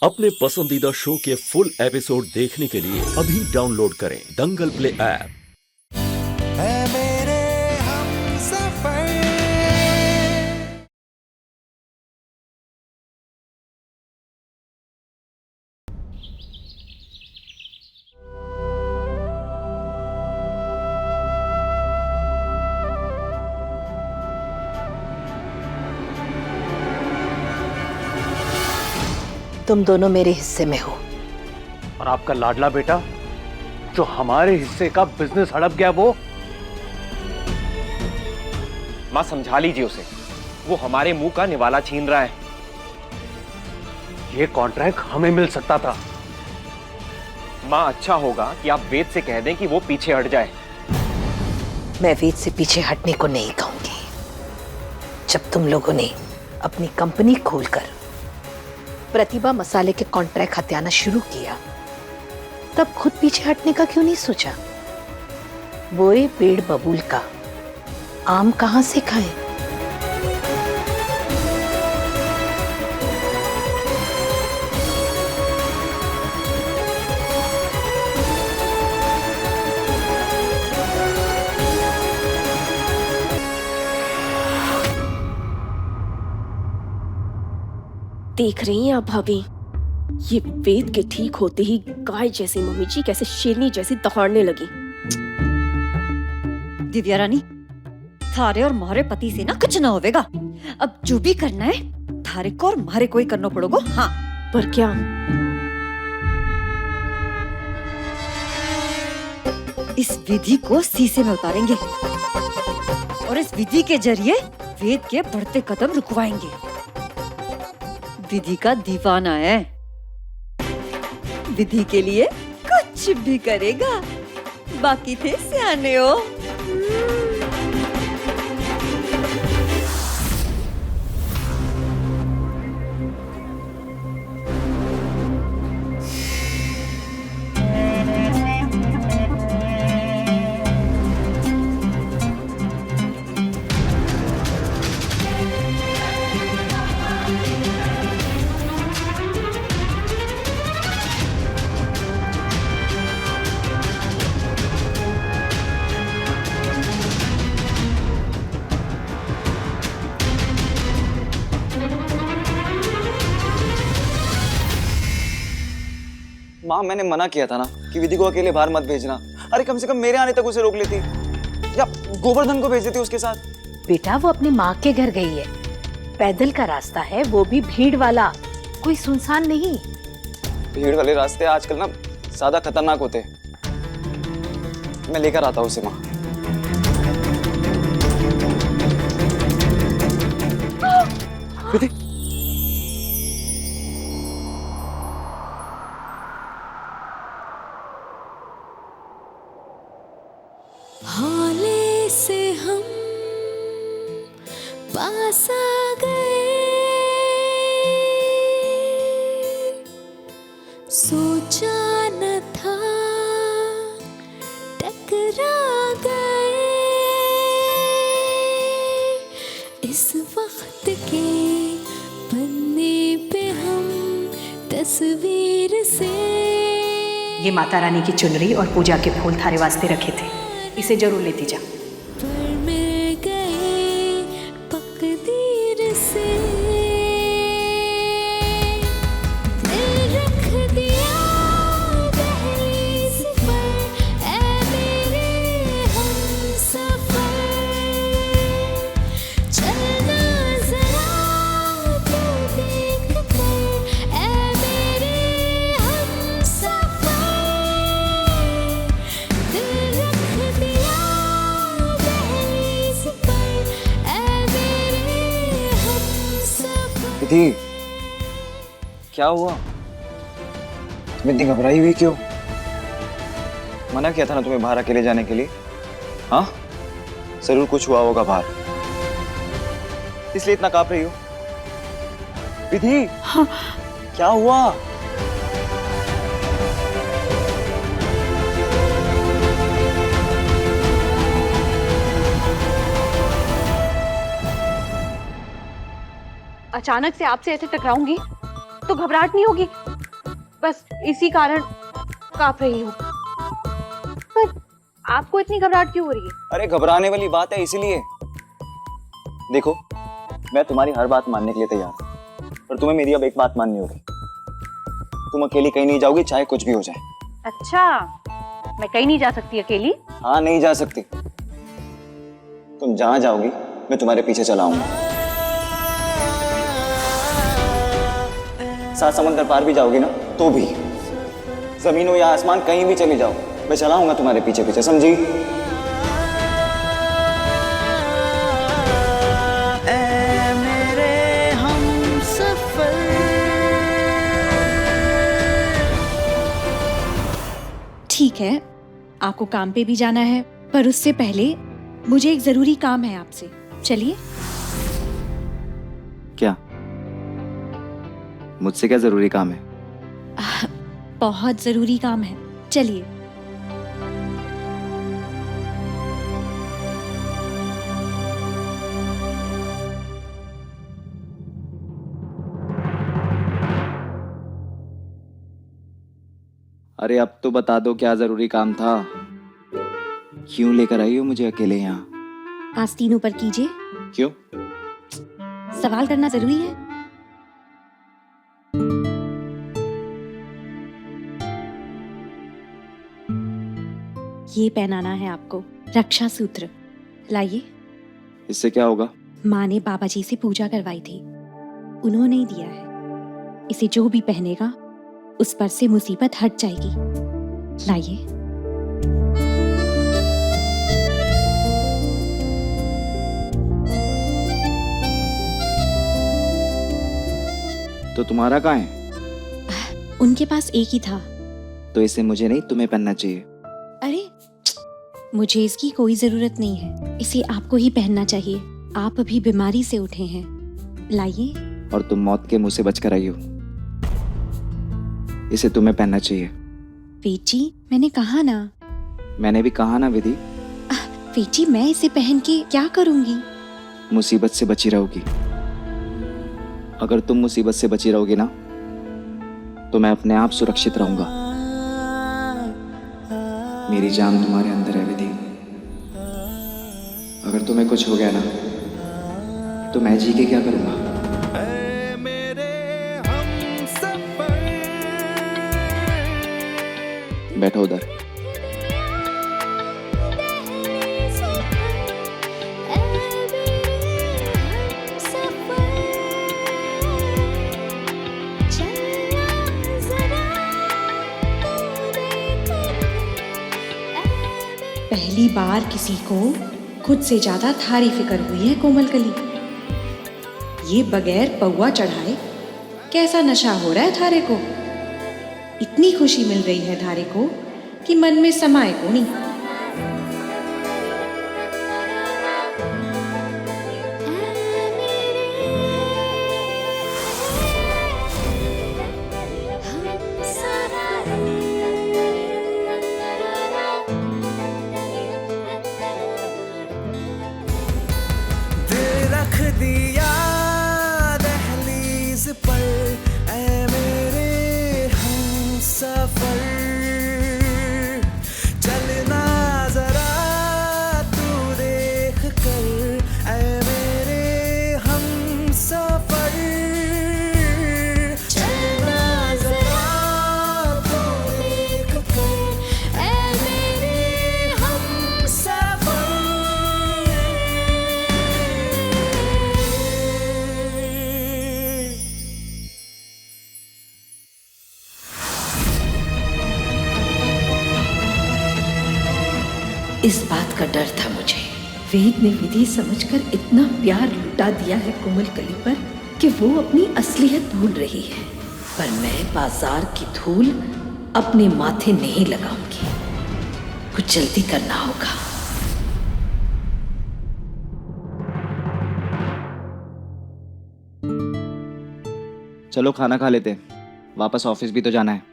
अपने पसंदीदा शो के फुल एपिसोड देखने के लिए अभी डाउनलोड करें दंगल प्ले ऐप। है मेरे हमसफर। तुम दोनों मेरे हिस्से में हो। और आपका लाडला बेटा जो हमारे हिस्से का बिजनेस हड़प गया वो। मां समझा लीजिए उसे, वो हमारे मुंह का निवाला छीन रहा है। ये कॉन्ट्रैक्ट हमें मिल सकता था। मां अच्छा होगा कि आप वेद से कह दें कि वो पीछे हट जाए। मैं वेद से पीछे हटने को नहीं कहूंगी। जब तुम लोगों ने अपनी कंपनी खोलकर प्रतिभा मसाले के कॉन्ट्रैक्ट हत्याना शुरू किया, तब खुद पीछे हटने का क्यों नहीं सोचा? बोए पेड़ बबूल का आम कहां से खाएं? देख रही हैं आप भाभी, ये वेद के ठीक होते ही गाय जैसी मम्मी जी कैसे शेरनी जैसी दहाड़ने लगी। दिव्या रानी, थारे और मारे पति से ना कुछ ना होवेगा। अब जो भी करना है थारे को और मारे को ही करना पड़ोगा। हाँ, पर क्या? इस विधि को शीशे में उतारेंगे और इस विधि के जरिए वेद के बढ़ते कदम रुकवाएंगे। विधि का दीवाना है, विधि के लिए कुछ भी करेगा। बाकी थे सियाने हो। माँ, मैंने मना किया था ना कि विधि को अकेले बाहर मत भेजना। अरे कम से कम मेरे आने तक उसे रोक लेती या गोवर्धन को भेज देती उसके साथ। बेटा, वो अपनी माँ के घर गई है। पैदल का रास्ता है, वो भी भीड़ वाला, कोई सुनसान नहीं। भीड़ वाले रास्ते आजकल ना ज्यादा खतरनाक होते। मैं लेकर आता हूँ उसे माँ। विधि, हाले से हम पास आ गए, सोचा न था टकरा गए। इस वक्त के पन्ने पे हम तस्वीर से। ये माता रानी की चुनरी और पूजा के फूल थारे वास्ते रखे थे, इसे जरूर लेती जा। पर मिल गए तकदीर से। दिल रख दिया दहलीज पर, ऐ मेरे हमसफर। चलना जरा तू देख कर, ऐ मेरे हमसफर। दिल रख दिया दहलीज पर, ऐ मेरे हमसफर। विधि, क्या हुआ? तुम इतनी घबराई हुई क्यों? मना किया था ना तुम्हें बाहर अकेले जाने के लिए। हाँ, जरूर कुछ हुआ होगा बाहर, इसलिए इतना कांप रही हो। विधि, हाँ। क्या हुआ? अचानक से आपसे ऐसे टकराऊंगी तो घबराहट नहीं होगी? बस इसी कारण कांप रही हूँ। पर आपको इतनी घबराहट क्यों हो रही है? अरे घबराने वाली बात है इसीलिए। देखो, मैं तुम्हारी हर बात मानने के लिए तैयार हूँ, पर तुम्हें मेरी अब एक बात माननी होगी। तुम अकेली कहीं नहीं जाओगी, चाहे कुछ भी हो जाए। अच्छा, मैं कहीं नहीं जा सकती अकेली? हाँ, नहीं जा सकती। तुम जहां जाओगी मैं तुम्हारे पीछे चला आऊंगा। सात समंदर पार भी जाओगी ना तो भी, जमीन हो या आसमान, कहीं भी चले जाओ, मैं चला आऊंगा तुम्हारे पीछे पीछे, समझी? ठीक है, आपको काम पे भी जाना है, पर उससे पहले मुझे एक जरूरी काम है आपसे। चलिए। क्या? मुझसे क्या जरूरी काम है? बहुत जरूरी काम है, चलिए। अरे अब तो बता दो क्या जरूरी काम था? क्यों लेकर आई हो मुझे अकेले यहाँ? आस्तीन ऊपर कीजिए। क्यों? सवाल करना जरूरी है। ये पहनाना है आपको, रक्षा सूत्र। लाइए। इससे क्या होगा? माँ ने बाबा जी से पूजा करवाई थी, उन्होंने ही दिया है। इसे जो भी पहनेगा उस पर से मुसीबत हट जाएगी। लाइए। तो तुम्हारा कहाँ है? उनके पास एक ही था। तो इसे मुझे नहीं, तुम्हें पहनना चाहिए। अरे, मुझे इसकी कोई जरूरत नहीं है, इसे आपको ही पहनना चाहिए। आप अभी बीमारी से उठे हैं। लाइए। और तुम मौत के मुंह से बचकर आई हो, इसे तुम्हें पहनना चाहिए। वेद जी, मैंने कहा ना। मैंने भी कहा ना विधि। वेद जी, मैं इसे पहन के क्या करूंगी? मुसीबत से बची रहोगी। अगर तुम मुसीबत से बची रहोगी ना, तो मैं अपने आप सुरक्षित रहूंगा। मेरी जान तुम्हारे अंदर है विधि। अगर तुम्हें कुछ हो गया ना, तो मैं जी के क्या करूंगा? बैठो उधर। पहली बार किसी को खुद से ज्यादा थारी फिक्र हुई है कोमल कली। ये बगैर पौवा चढ़ाए कैसा नशा हो रहा है थारे को। इतनी खुशी मिल रही है थारे को कि मन में समाए को नहीं। रख दिया दहलीज पर, ऐ मेरे हमसफर, चलना जरा तू देख कर, ऐ मेरे हमसफर, चलना जरा तू देख कर, ऐ मेरे हमसफर। इस बात का डर था मुझे। वेद ने विधि समझकर इतना प्यार लुटा दिया है कोमल कली पर कि वो अपनी असलियत भूल रही है। पर मैं बाजार की धूल अपने माथे नहीं लगाऊंगी। कुछ जल्दी करना होगा। चलो खाना खा लेते हैं, वापस ऑफिस भी तो जाना है।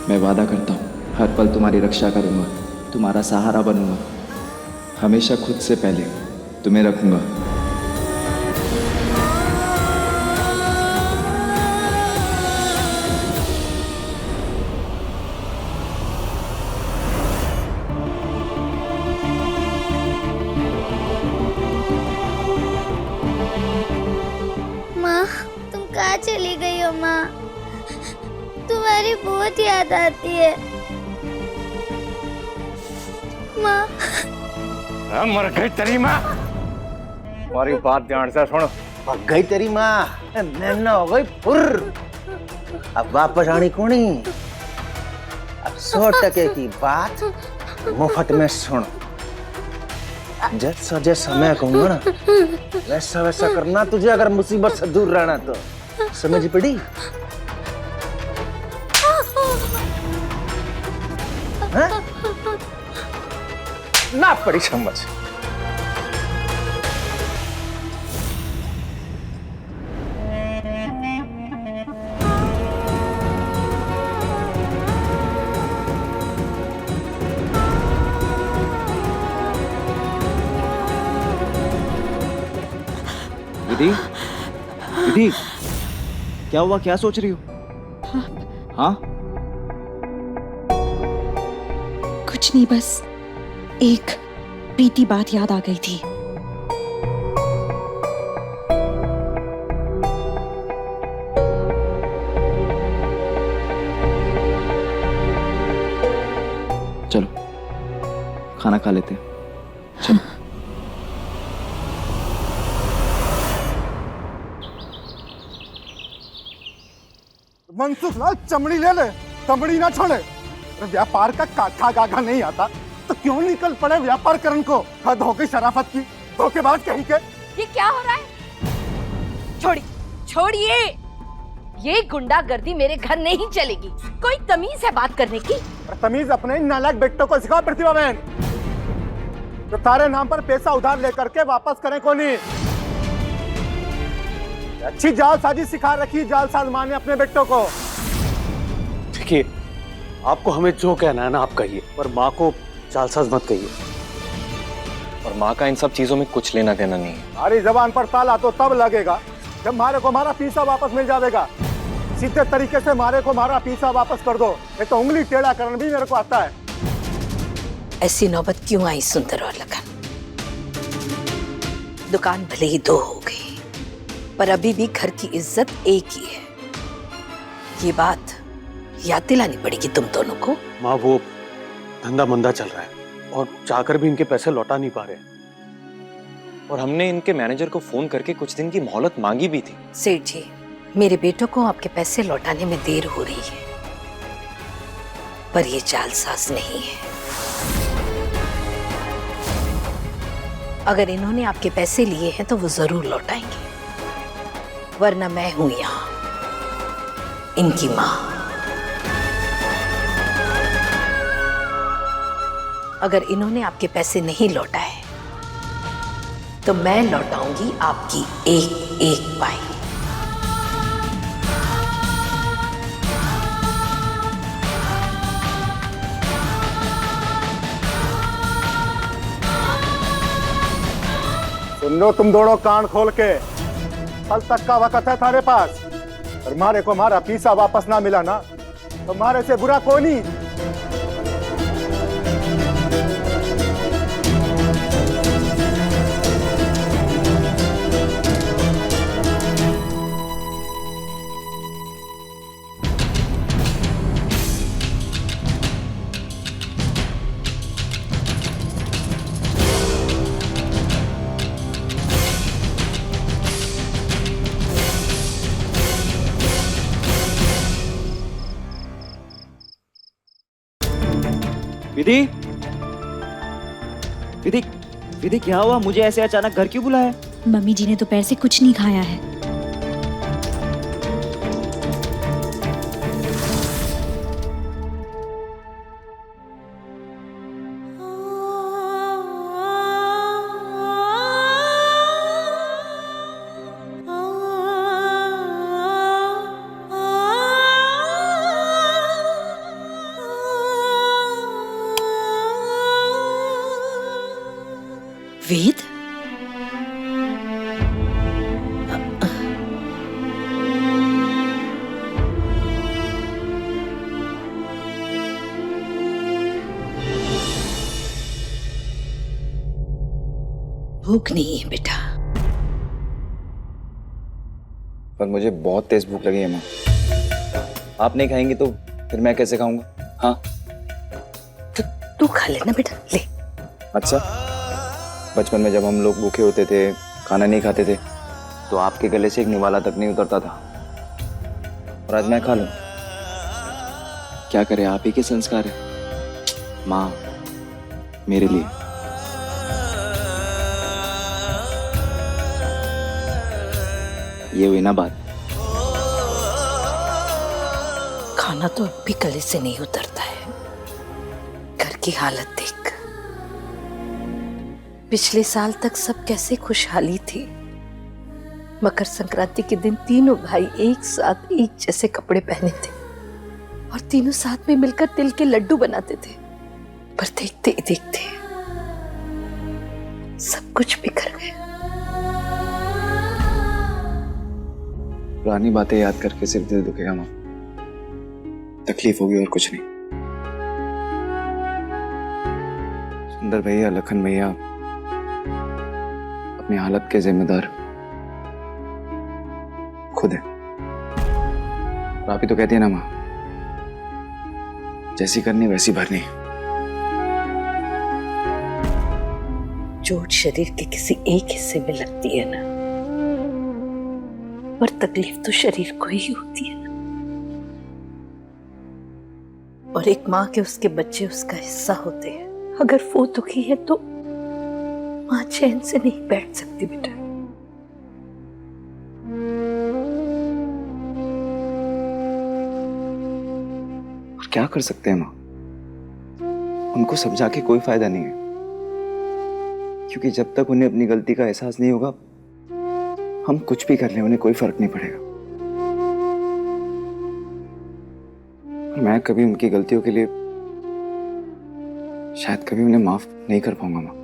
मैं वादा करता हूँ हर पल तुम्हारी रक्षा करूंगा, तुम्हारा सहारा बनूंगा, हमेशा खुद से पहले तुम्हें रखूंगा। माँ, तुम कहाँ चली गई हो माँ? तुम्हारी बहुत याद आती है माँ। मर गई तेरी माँ। हमारी बात ध्यान से सुन। भाग गई तेरी माँ, नैना हो गई फुर। अब वापस आनी कोनी। अब 100% की बात मुफ्त में सुन। जैसा जैसा मैं कहूँगा ना, वैसा वैसा करना तुझे, अगर मुसीबत से दूर रहना तो। समझ पड़ी? हाँ? ना पड़ी समझ। विधि, विधि, क्या हुआ? क्या सोच रही हो? हाँ? कुछ नहीं, बस एक बीती बात याद आ गई थी। चलो खाना खा लेते हैं। चलो। मनसुख लाल, चमड़ी ले ले, चमड़ी ना छोड़े। अरे व्यापार का काका गागा नहीं आता तो क्यों निकल पड़े व्यापार करने को? हद हो गई शराफत की, धोखेबाज कहीं के। ये क्या हो रहा है? छोड़िए। ये गुंडागर्दी मेरे घर नहीं चलेगी। कोई तमीज है बात करने की? तमीज अपने नालायक बेटों को सिखाओ प्रतिभा बहन। तो तारे नाम पर पैसा उधार लेकर के वापस करें को नहीं। अच्छी जालसाजी सिखा रखी जालसाज माँ ने अपने बेटों को। देखिए, आपको हमें जो कहना है ना आप कहिए, पर माँ को जालसाज मत कहिए। और माँ का इन सब चीजों में कुछ लेना देना नहीं है। हमारी जबान पर ताला तो तब लगेगा जब मारे को हमारा पैसा वापस मिल जाएगा। सीधे तरीके से मारे को हमारा पैसा वापस कर दो। ये तो उंगली टेढ़ा करना भी मेरे को आता है। ऐसी नौबत क्यों आई सुंदर और लगन? दुकान भले ही 2 हो गई, पर अभी भी घर की इज्जत एक ही है। ये बात याद दिलानी पड़ेगी तुम दोनों को। माँ, वो धंधा मंदा चल रहा है और चाहकर भी इनके पैसे लौटा नहीं पा रहे। और हमने इनके मैनेजर को फोन करके कुछ दिन की मोहलत मांगी भी थी। सेठ जी, मेरे बेटों को आपके पैसे लौटाने में देर हो रही है, पर ये जालसाज नहीं है। अगर इन्होंने आपके पैसे लिए हैं तो वो जरूर लौटाएंगे, वरना मैं हूं यहां, इनकी मां। अगर इन्होंने आपके पैसे नहीं लौटाए तो मैं लौटाऊंगी आपकी एक एक पाई। सुन लो तुम दोनों कान खोल के, कल तक का वक्त है थारे पास। और मारे को हमारा पैसा वापस ना मिला ना तो मारे से बुरा कोई नहीं। विधि, विधि, विधि, क्या हुआ? मुझे ऐसे अचानक घर क्यों बुलाया? मम्मी जी ने दोपहर से कुछ नहीं खाया है। वेद, भूख नहीं है बेटा। पर मुझे बहुत तेज भूख लगी है माँ। आप नहीं खाएंगी तो फिर मैं कैसे खाऊंगा? हाँ तो तू खा लेना बेटा, ले। अच्छा, बचपन में जब हम लोग भूखे होते थे, खाना नहीं खाते थे, तो आपके गले से एक निवाला तक नहीं उतरता था, और आज मैं खा लूं। क्या करे, आप ही के संस्कार है माँ मेरे लिए। ये हुई ना बात। खाना तो अब भी गले से नहीं उतरता है। घर की हालत देख। पिछले साल तक सब कैसे खुशहाली थी। मकर संक्रांति के दिन तीनों भाई एक साथ एक जैसे कपड़े पहने थे और तीनों साथ में मिलकर तिल के लड्डू बनाते थे। पर देखते ही देखते सब कुछ बिखर गया। पुरानी बातें याद करके सिर्फ दिल दुखेगा माँ। तकलीफ होगी और कुछ नहीं। सुंदर भैया, लखन भैया अपनी हालत के जिम्मेदार खुद है। और आप ही तो कहती है ना माँ, जैसी करनी वैसी भरनी। चोट शरीर के किसी एक हिस्से में लगती है ना, पर तकलीफ तो शरीर को ही होती है ना। और एक माँ के उसके बच्चे उसका हिस्सा होते हैं। अगर वो दुखी है तो माँ चैन से नहीं बैठ सकती बेटा। और क्या कर सकते हैं माँ? उनको समझा के कोई फायदा नहीं है, क्योंकि जब तक उन्हें अपनी गलती का एहसास नहीं होगा, हम कुछ भी कर लें उन्हें कोई फर्क नहीं पड़ेगा। मैं कभी उनकी गलतियों के लिए शायद कभी उन्हें माफ नहीं कर पाऊंगा माँ।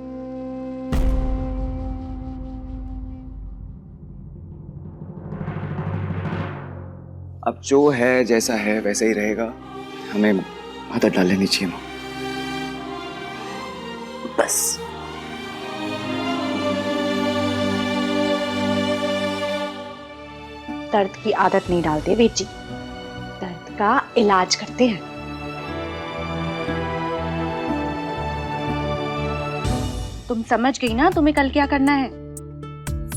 अब जो है जैसा है वैसा ही रहेगा। हमें आदत डाल लेनी चाहिए माँ। बस दर्द की आदत नहीं डालते वेद जी, दर्द का इलाज करते हैं। तुम समझ गई ना तुम्हें कल क्या करना है?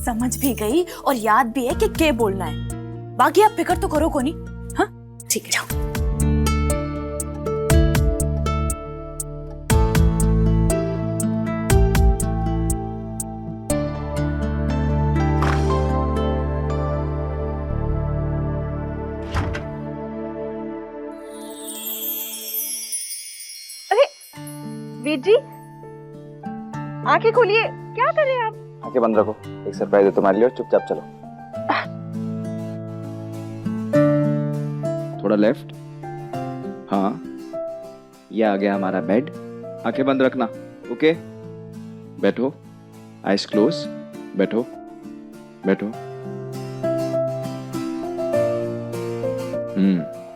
समझ भी गई और याद भी है कि क्या बोलना है। बाकी आप फिक्र तो करो कोनी। हाँ ठीक है, जाओ। वेद जी, आंखें खोलिए। क्या कर रहे हैं आप? आंखें बंद रखो, एक सरप्राइज है तुम्हारे लिए, और चुपचाप चलो। थोड़ा लेफ्ट। हाँ, ये आ गया हमारा बेड। आंखें बंद रखना, ओके? बैठो, आइज क्लोज। बैठो बैठो।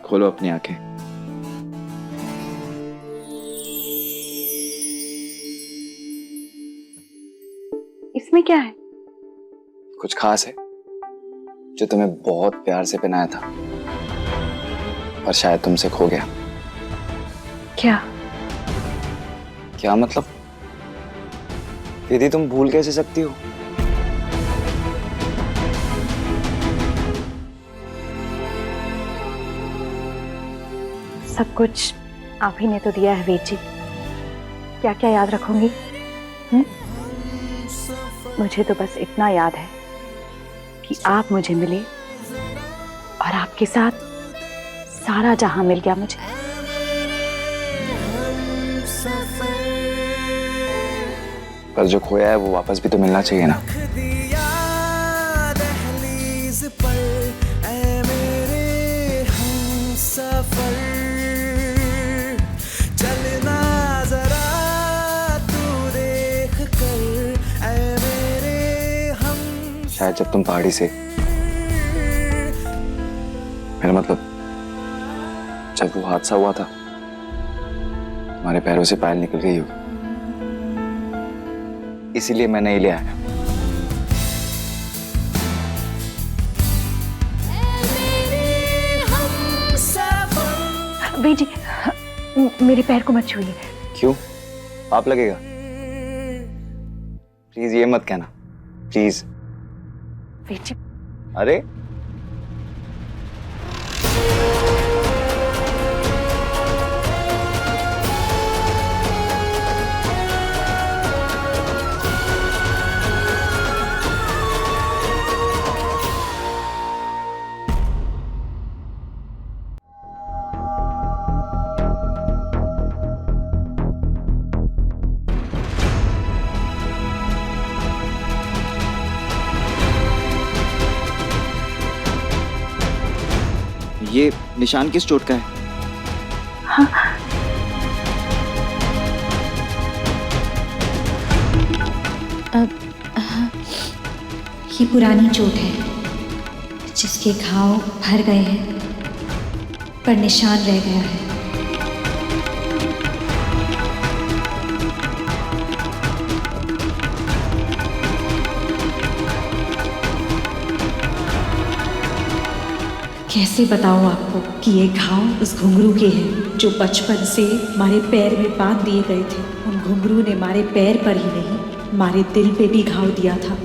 खोलो अपनी आंखें। इसमें क्या है? कुछ खास है जो तुम्हें बहुत प्यार से पहनाया था, पर शायद तुमसे खो गया। क्या? क्या मतलब? दीदी तुम भूल कैसे सकती हो? सब कुछ आप ही ने तो दिया है वेद जी, क्या क्या याद रखूंगी? मुझे तो बस इतना याद है कि आप मुझे मिले और आपके साथ सारा जहां मिल गया मुझे। पर जो खोया है वो वापस भी तो मिलना चाहिए ना। शायद जब तुम पहाड़ी से, मेरा मतलब जब वो हादसा हुआ था, तुम्हारे पैरों से पायल निकल गई होगी, इसीलिए मैं नहीं ले आया। वेट जी, मेरे पैर को मत छूइए। क्यों? पाप लगेगा? प्लीज ये मत कहना, प्लीज। वेट जी। अरे ये निशान किस चोट का है? ये पुरानी चोट है जिसके घाव भर गए हैं पर निशान रह गया है। कैसे बताऊं आपको कि ये घाव उस घुंघरू के हैं जो बचपन से हमारे पैर में बांध दिए गए थे। उन घुंघरू ने हमारे पैर पर ही नहीं हमारे दिल पे भी घाव दिया था।